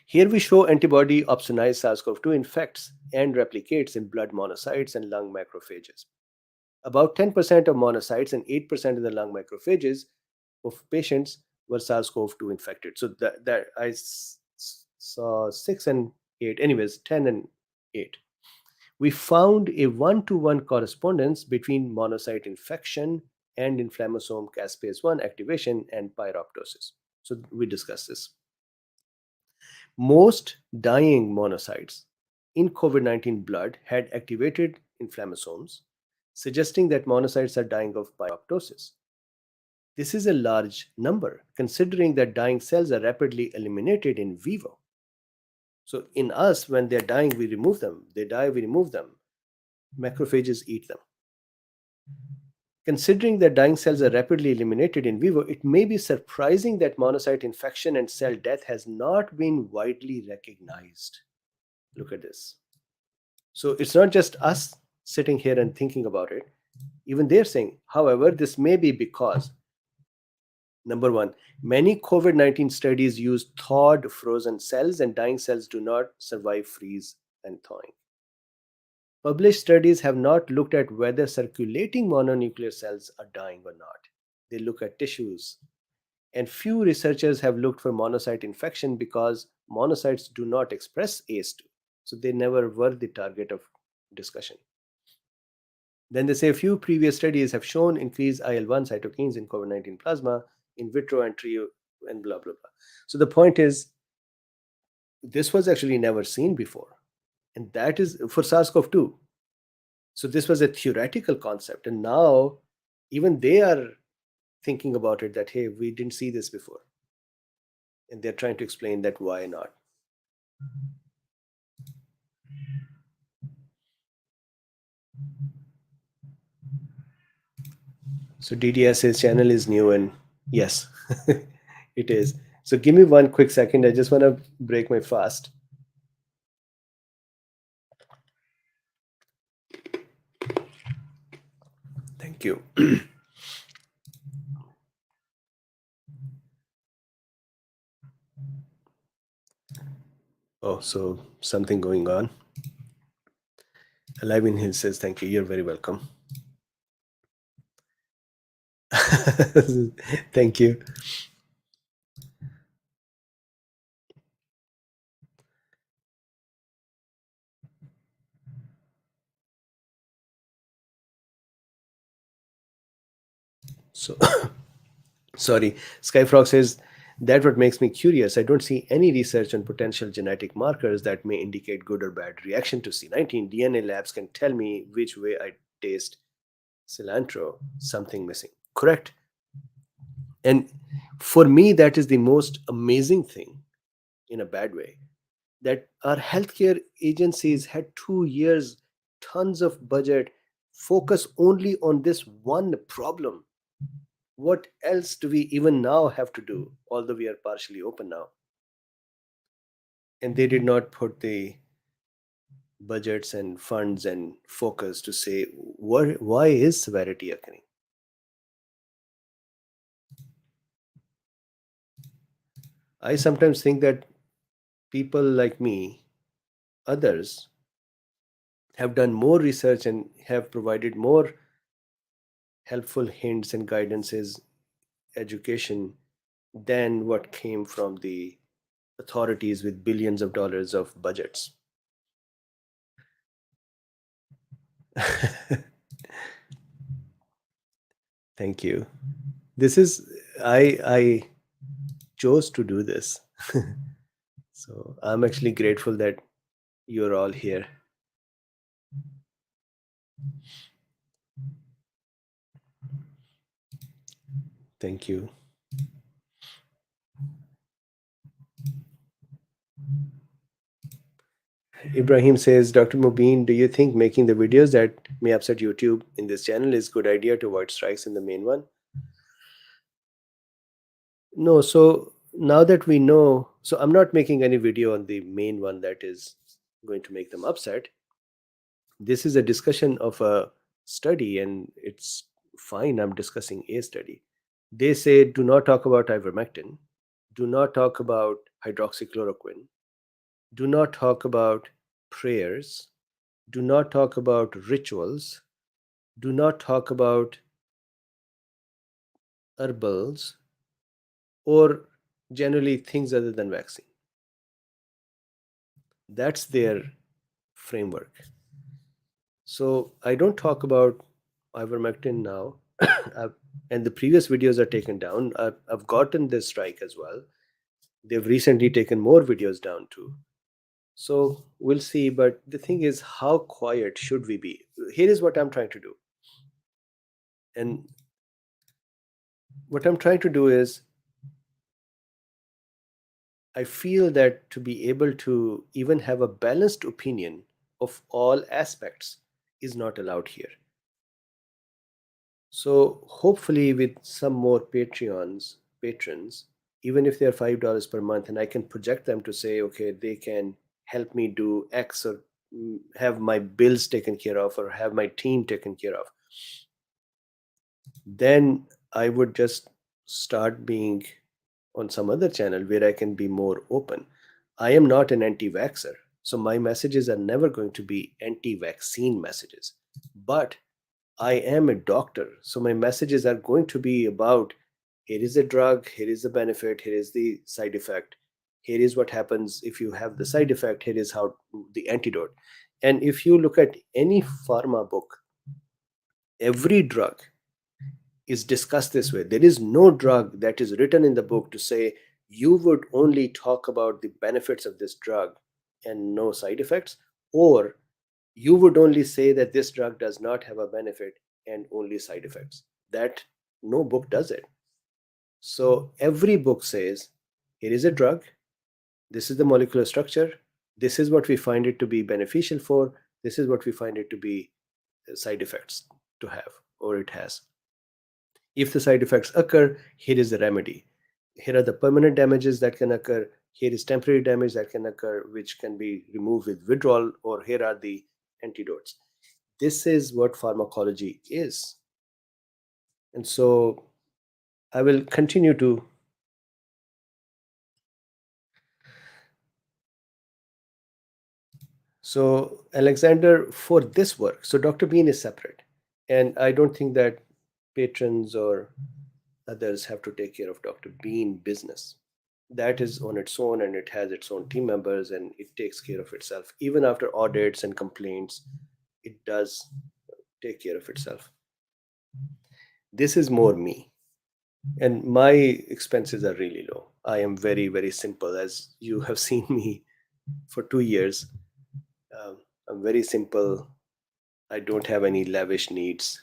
Speaker 1: here we show antibody opsonized SARS-CoV-2 infects and replicates in blood monocytes and lung macrophages. About 10% of monocytes and 8% of the lung macrophages of patients were SARS-CoV-2 infected. So that saw 6 and 8, anyways, 10 and 8. We found a one-to-one correspondence between monocyte infection and inflammasome caspase 1 activation and pyroptosis. So we discussed this. Most dying monocytes in COVID-19 blood had activated inflammasomes, suggesting that monocytes are dying of apoptosis. This is a large number, considering that dying cells are rapidly eliminated in vivo. So in us, when they're dying, we remove them. They die, we remove them. Macrophages eat them. Considering that dying cells are rapidly eliminated in vivo, it may be surprising that monocyte infection and cell death has not been widely recognized. Look at this. So it's not just us sitting here and thinking about it. Even they're saying, however, this may be because, number one, many COVID-19 studies use thawed frozen cells, and dying cells do not survive freeze and thawing. Published studies have not looked at whether circulating mononuclear cells are dying or not. They look at tissues. And few researchers have looked for monocyte infection because monocytes do not express ACE2. So they never were the target of discussion. Then they say a few previous studies have shown increased IL-1 cytokines in COVID-19 plasma, in vitro and trio, and blah, blah, blah. So the point is, this was actually never seen before. And that is for SARS-CoV-2. So this was a theoretical concept. And now even they are thinking about it that, hey, we didn't see this before. And they're trying to explain that why not. So DDS's channel is new, and yes, it is. So give me one quick second. I just want to break my fast. Thank you. Oh, so something going on. Alive in Hill says, thank you. You're very welcome. Thank you. So, sorry. Skyfrog says, that what makes me curious. I don't see any research on potential genetic markers that may indicate good or bad reaction to C19. DNA labs can tell me which way I taste cilantro, something missing. Correct. And for me, that is the most amazing thing, in a bad way, that our healthcare agencies had 2 years, tons of budget, focus only on this one problem. What else do we even now have to do, although we are partially open now? And they did not put the budgets and funds and focus to say, why is severity occurring? I sometimes think that people like me, others, have done more research and have provided more helpful hints and guidances, education, than what came from the authorities with billions of dollars of budgets. Thank you. This is, I chose to do this. So I'm actually grateful that you're all here. Thank you. Ibrahim says, Dr. Mubin, do you think making the videos that may upset YouTube in this channel is good idea to avoid strikes in the main one? No, so now that we know, so I'm not making any video on the main one that is going to make them upset. This is a discussion of a study, and it's fine. I'm discussing a study. They say do not talk about ivermectin, do not talk about hydroxychloroquine, do not talk about prayers, do not talk about rituals, do not talk about herbals, or generally things other than vaccine. That's their framework. So I don't talk about ivermectin now. and the previous videos are taken down. I've gotten this strike as well. They've recently taken more videos down too. So we'll see. But the thing is, how quiet should we be? Here is what I'm trying to do. And what I'm trying to do is, I feel that to be able to even have a balanced opinion of all aspects is not allowed here. So hopefully, with some more patrons, even if they're $5 per month, and I can project them to say, okay, they can help me do X, or have my bills taken care of, or have my team taken care of, then I would just start being on some other channel where I can be more open. I am not an anti vaxxer, so my messages are never going to be anti vaccine messages. But I am a doctor, so my messages are going to be about, here is a drug, here is the benefit, here is the side effect, here is what happens if you have the side effect, here is how the antidote. And if you look at any pharma book, every drug is discussed this way. There is no drug that is written in the book to say you would only talk about the benefits of this drug and no side effects, or you would only say that this drug does not have a benefit and only side effects. That no book does it. So every book says, here is a drug, this is the molecular structure, this is what we find it to be beneficial for, this is what we find it to be side effects to have, or it has. If the side effects occur, here is the remedy. Here are the permanent damages that can occur. Here is temporary damage that can occur, which can be removed with withdrawal, or here are the antidotes. This is what pharmacology is. And so I will continue to. So, Alexander, for this work, so Dr. Bean is separate. And I don't think that patrons or others have to take care of Dr. Bean business. That is on its own, and it has its own team members, and it takes care of itself. Even after audits and complaints, it does take care of itself. This is more me. And my expenses are really low. I am very, very simple. As you have seen me for 2 years, I'm very simple. I don't have any lavish needs.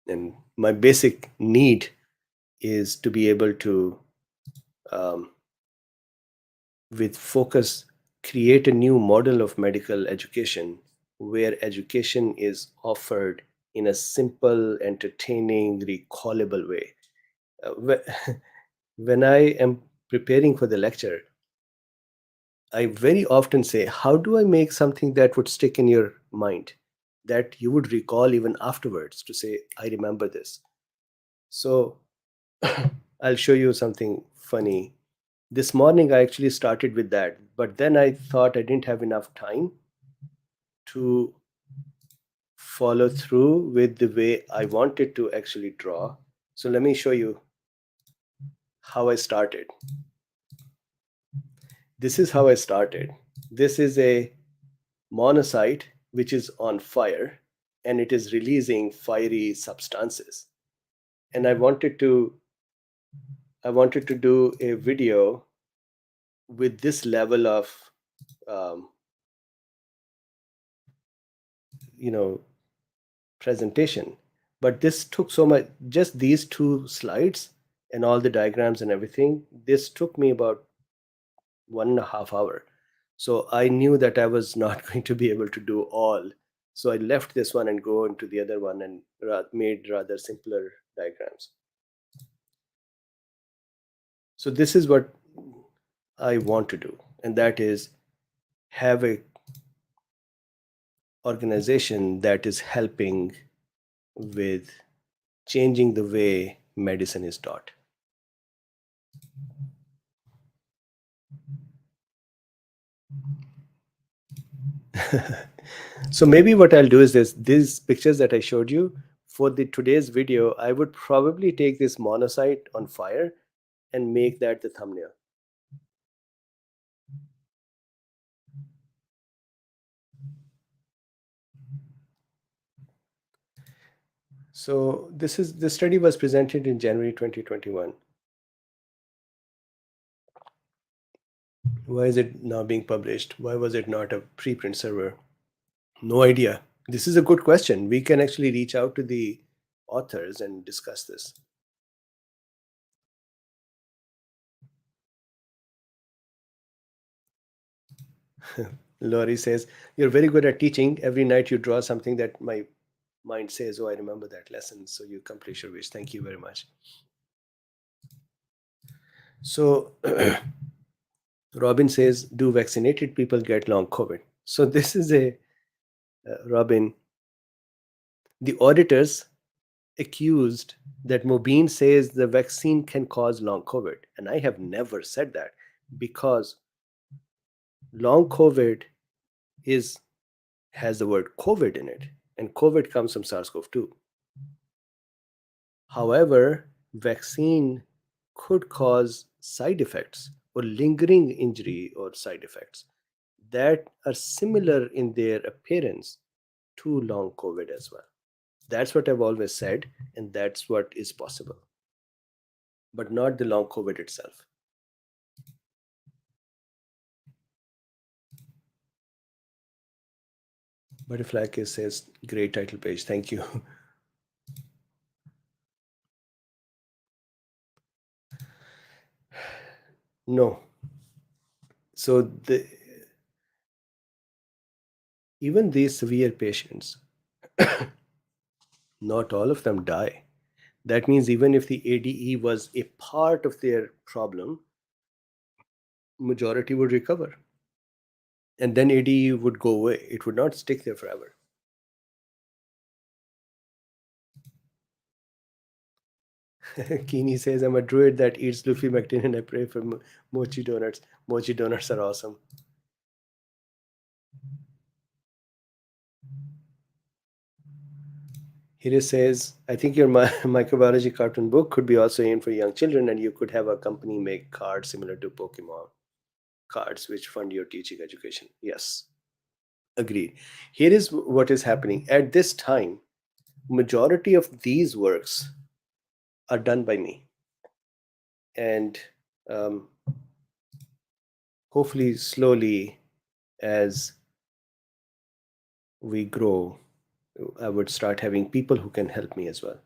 Speaker 1: And my basic need is to be able to, um, with focus, create a new model of medical education where education is offered in a simple, entertaining, recallable way. When I am preparing for the lecture, I very often say, how do I make something that would stick in your mind, that you would recall even afterwards to say, I remember this? So I'll show you something funny. This morning, I actually started with that, but then I thought I didn't have enough time to follow through with the way I wanted to actually draw. So let me show you how I started. This is how I started. This is a monocyte which is on fire, and it is releasing fiery substances. And I wanted to do a video with this level of um, you know presentation, but this took so much. Just these two slides and all the diagrams and everything, this took me about 1.5 hours. So I knew that I was not going to be able to do all. So I left this one and go into the other one, and made rather simpler diagrams. So this is what I want to do, and that is have a organization that is helping with changing the way medicine is taught. So maybe what I'll do is this: these pictures that I showed you for the today's video, I would probably take this monocyte on fire and make that the thumbnail. So this study was presented in January 2021. Why is it now being published? Why was it not a preprint server? No idea. This is a good question. We can actually reach out to the authors and discuss this. Laurie says, "You're very good at teaching. Every night you draw something that my mind says, oh, I remember that lesson. So you complete your wish. Thank you very much." So Robin says, "Do vaccinated people get long COVID?" So this is Robin, the auditors accused that Mobeen says the vaccine can cause long COVID. And I have never said that, because long COVID is has the word COVID in it, and COVID comes from SARS-CoV-2. However, vaccine could cause side effects or lingering injury or side effects that are similar in their appearance to long COVID as well. That's what I've always said, and that's what is possible, but not the long COVID itself. Butterfly Kiss says, "Great title page. Thank you." No. So even these severe patients, not all of them die. That means even if the ADE was a part of their problem, majority would recover. And then ADE would go away. It would not stick there forever. Keeney says, "I'm a druid that eats lufimectin and I pray for mochi donuts." Mochi donuts are awesome. Here says, "I think your microbiology cartoon book could be also aimed for young children, and you could have a company make cards similar to Pokemon cards, which fund your teaching education." Yes, agreed. Here is what is happening. At this time, majority of these works are done by me. And um, hopefully, slowly, as we grow, I would start having people who can help me as well.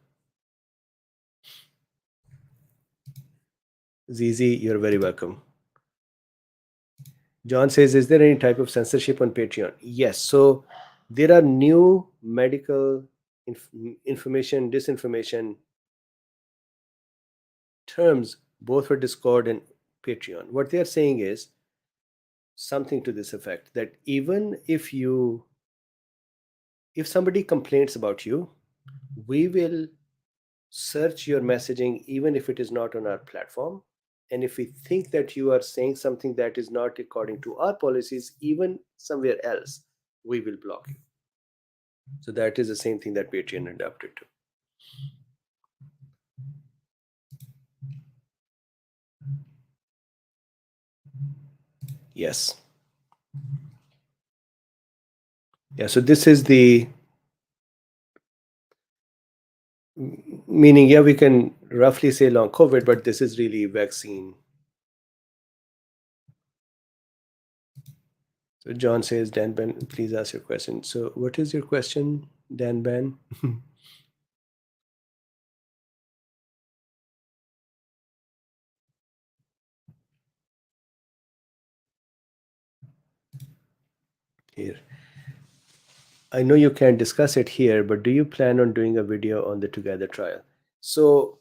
Speaker 1: Zizi, you're very welcome. John says, "Is there any type of censorship on Patreon?" Yes. So there are new medical information, disinformation terms both for Discord and Patreon. What they are saying is something to this effect, that even if somebody complains about you, we will search your messaging even if it is not on our platform. And if we think that you are saying something that is not according to our policies, even somewhere else, we will block you. So that is the same thing that Patreon adapted to. Yes. Yeah. So this is the meaning. Yeah, we can roughly say long COVID, but this is really vaccine. So John says, "Dan Ben, please ask your question." So what is your question, Dan Ben? Here. I know you can't discuss it here, but do you plan on doing a video on the Together trial? So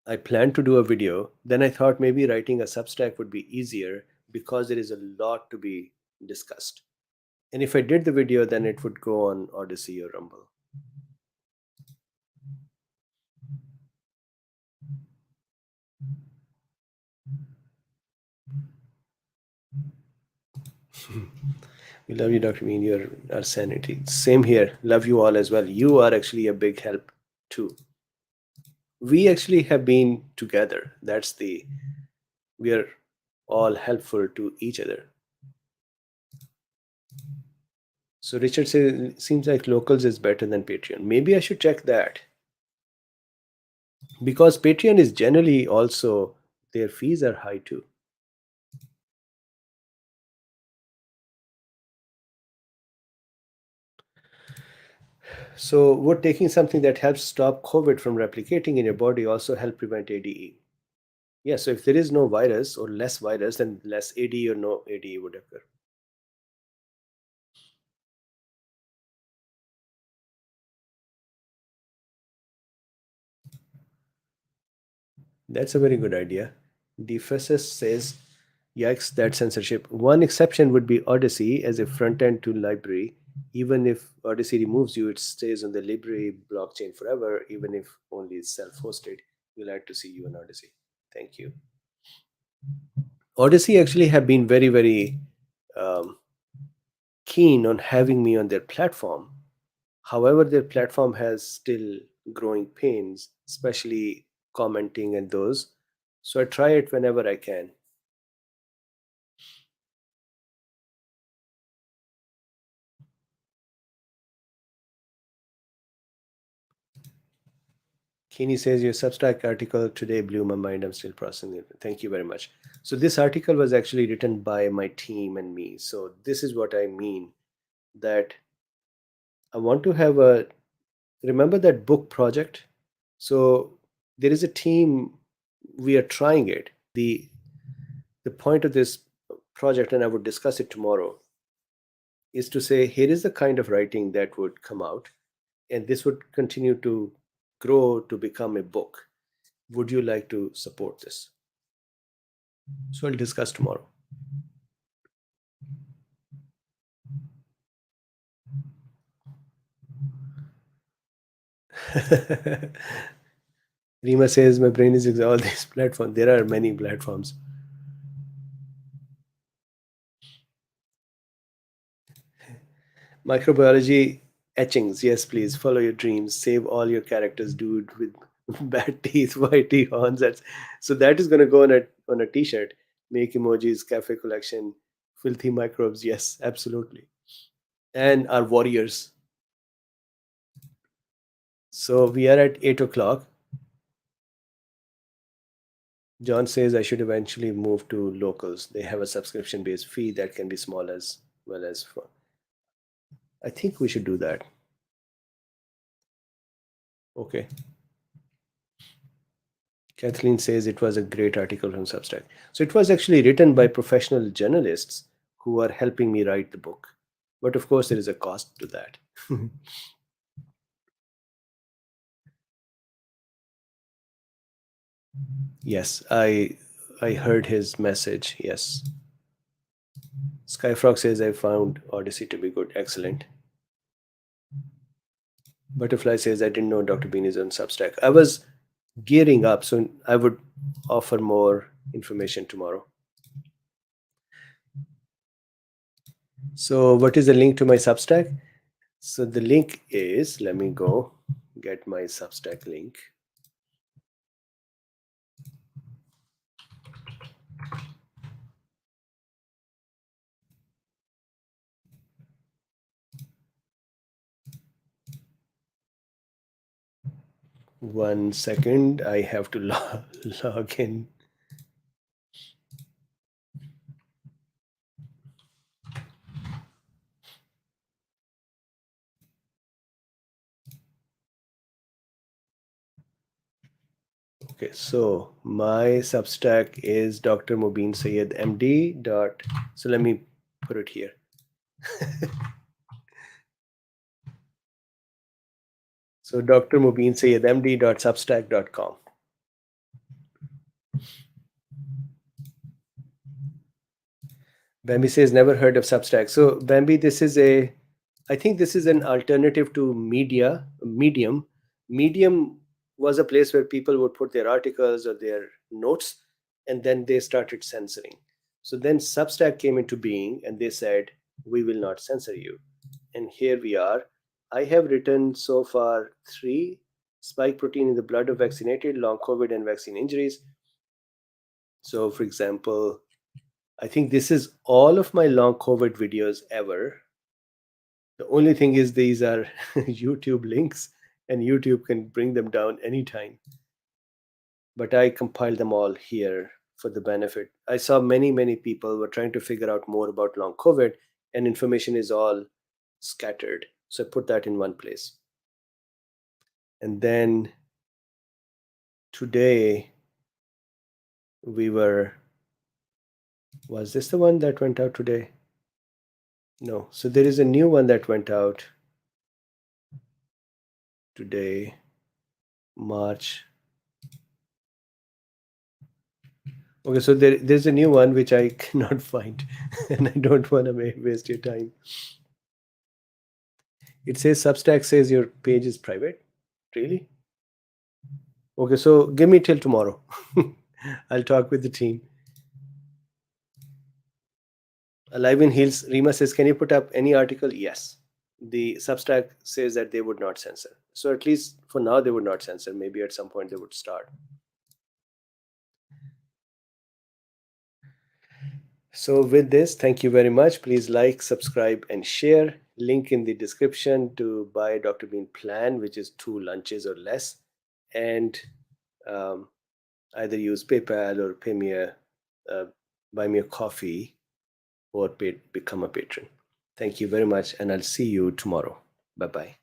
Speaker 1: I planned to do a video. Then I thought maybe writing a Substack would be easier because there is a lot to be discussed. And if I did the video, then it would go on Odyssey or Rumble. We love you, Dr. Mean. You're our sanity. Same here. Love you all as well. You are actually a big help too. We actually have been together. We are all helpful to each other. So Richard says, seems like locals is better than Patreon. Maybe I should check that because Patreon is generally also their fees are high too. So would taking something that helps stop COVID from replicating in your body also help prevent ADE? Yeah, so if there is no virus or less virus, then less ADE or no ADE would occur. That's a very good idea. Defesus says, yikes, that censorship. One exception would be Odyssey as a front end to library. Even if Odyssey removes you, it stays on the library blockchain forever, even if only it's self hosted. We'll like to see you on Odyssey. Thank you. Odyssey actually have been very, very um, keen on having me on their platform. However, their platform has still growing pains, especially commenting and those. So I try it whenever I can. Kini says your Substack article today blew my mind. I'm still processing it. Thank you very much. So this article was actually written by my team and me. So this is what I mean that I want to have a remember that book project. So there is a team. We are trying it. The point of this project, and I would discuss it tomorrow, is to say here is the kind of writing that would come out, and this would continue to grow to become a book. Would you like to support this? So I'll discuss tomorrow. Rima says my brain is all these platforms. There are many platforms. Microbiology etchings. Yes, please follow your dreams. Save all your characters, dude, with bad teeth, white teeth, horns. So that is going to go on a T-shirt. Make emojis, cafe collection, filthy microbes. Yes, absolutely. And our warriors. So we are at 8 o'clock. John says I should eventually move to locals. They have a subscription-based fee that can be small as well as for. I think we should do that. Okay. Kathleen says it was a great article from Substack. So it was actually written by professional journalists who are helping me write the book. But of course, there is a cost to that. Yes, I heard his message. Yes. Skyfrog says I found Odyssey to be good. Excellent. Butterfly says I didn't know Dr. Bean is on Substack. I was gearing up, so I would offer more information tomorrow. So, what is the link to my Substack? So, the link is let me go get my Substack link. One second, I have to log in. Okay, so my Substack is Dr. Mubin Sayed MD. So let me put it here. So Dr. Mubin Sayed MD.substack.com. Bambi says never heard of Substack. So Bambi, I think this is an alternative to Medium. Medium was a place where people would put their articles or their notes, and then they started censoring. So then Substack came into being, and they said, "We will not censor you." And here we are. I have written so far three: spike protein in the blood of vaccinated, long COVID, and vaccine injuries. So, for example, I think this is all of my long COVID videos ever. The only thing is these are YouTube links, and YouTube can bring them down anytime. But I compiled them all here for the benefit. I saw many people were trying to figure out more about long COVID, and information is all scattered. So I put that in one place. And then today was this the one that went out today? No. So there is a new one that went out today, March. Okay, so there's a new one which I cannot find, and I don't want to waste your time. It says Substack says your page is private. Really? Okay, so give me till tomorrow. I'll talk with the team. Alive in Heels, Rima says, can you put up any article? Yes. The Substack says that they would not censor. So at least for now, they would not censor. Maybe at some point they would start. So with this, thank you very much. Please like, subscribe, and share. Link in the description to buy DrBeen plan, which is 2 lunches or less. And either use PayPal or buy me a coffee, or become a patron. Thank you very much, and I'll see you tomorrow. Bye-bye.